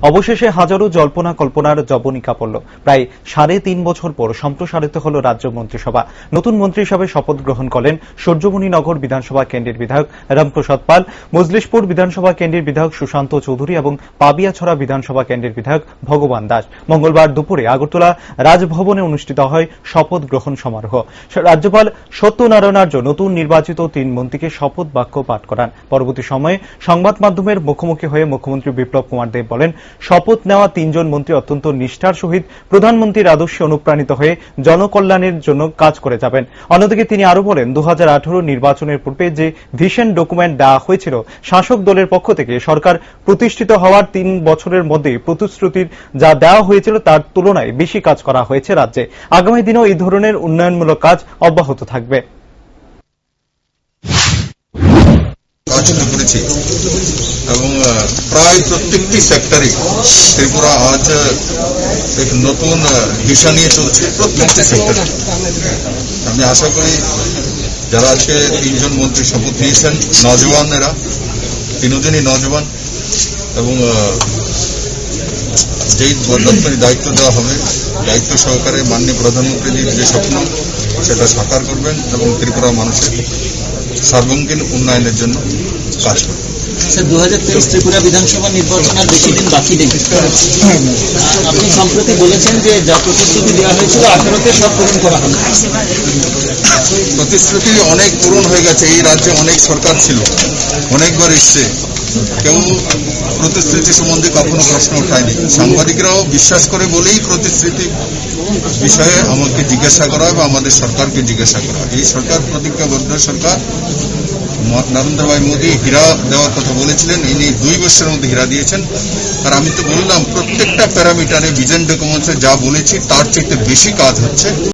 অবশেষে হাজারো জল্পনা কল্পনার জবনিকা পড়ল। প্রায় 3.5 বছর পর সম্প্রসারিত হল রাজ্য মন্ত্রিসভা। নতুন মন্ত্রিসভায় শপথ গ্রহণ করলেন সূর্যমণিনগর বিধানসভা কেন্দ্রের বিধায়ক রামপ্রসাদ পাল, মজলিশপুর বিধানসভা কেন্দ্রের বিধায়ক সুশান্ত চৌধুরী এবং পাবিয়াছড়া বিধানসভা কেন্দ্রের বিধায়ক ভগবান দাস। মঙ্গলবার দুপুরে আগরতলা রাজভবনে অনুষ্ঠিত হয় শপথ গ্রহণ সমারোহ। রাজ্যপাল সত্যনারায়ণ আর্য নতুন নির্বাচিত 3 মন্ত্রীকে শপথ বাক্য পাঠ করান। পরবর্তী সময়ে সংবাদ মাধ্যমের মুখোমুখি হয়ে মুখ্যমন্ত্রী বিপ্লব কুমার দেব বলেন, শপথ নেওয়া 3 জন মন্ত্রী অত্যন্ত নিষ্ঠার সহিত প্রধানমন্ত্রীর আদর্শে অনুপ্রাণিত হয়ে জনকল্যাণের জন্য কাজ করে যাবেন। অন্যদিকে তিনি আরো বলেন, 2018 নির্বাচনের পূর্বে যে ভিশন ডকুমেন্ট দেওয়া হয়েছিল, শাসক দলের পক্ষ থেকে সরকার প্রতিষ্ঠিত হওয়ার 3 বছরের মধ্যে প্রতিশ্রুতির যা দেওয়া হয়েছিল তার তুলনায় বেশি কাজ করা হয়েছে রাজ্যে। আগামী দিনেও এই ধরনের উন্নয়নমূলক কাজ অব্যাহত থাকবে। এবং প্রায় প্রত্যেকটি সেক্টরে ত্রিপুরা আজ এক নতুন দিশা নিয়ে চলছে। প্রত্যেকটি সেক্টরে আমি আশা করি যারা আজকে 3 জন মন্ত্রী শপথ নিয়েছেন, নজওয়ানেরা, 3 জনই নজওয়ান, এবং যেই দপ্তরে দায়িত্ব দেওয়া হবে দায়িত্ব সহকারে মাননীয় প্রধানমন্ত্রীর যে স্বপ্ন সেটা সাকার করবেন এবং ত্রিপুরা মানুষের সর্বাঙ্গীন উন্নয়নের জন্য কাজ করবেন। 2023 ত্রিপুরা বিধানসভা নির্বাচন আর বেশি দিন বাকি নেই। আপনি সম্প্রতি বলেছেন যে যা প্রতিশ্রুতি দেওয়া হয়েছিল 18তে সব পূরণ করা হবে। প্রতিশ্রুতি অনেক পূরণ হয়ে গেছে। এই রাজ্যে অনেক সরকার ছিল, অনেকবার এসছে, কেউ প্রতিশ্রুতি সম্বন্ধে কখনো প্রশ্ন ওঠায়নি। সাংবাদিকরাও বিশ্বাস করে বলেই প্রতিশ্রুতি বিষয়ে আমাকে জিজ্ঞাসা করা বা আমাদের সরকারকে জিজ্ঞাসা করা। এই সরকার প্রতিজ্ঞাবদ্ধ সরকার। নরেন্দ্র ভাই মোদী হীরা দেওয়ার কথা বলেছিলেন, ইনি 2 বছরের মধ্যে হীরা দিয়েছেন। আর আমি তো বললাম প্রত্যেকটা প্যারামিটারে ভিশন ডকুমেন্টসে যা বলেছি তার চাইতে বেশি কাজ হচ্ছে।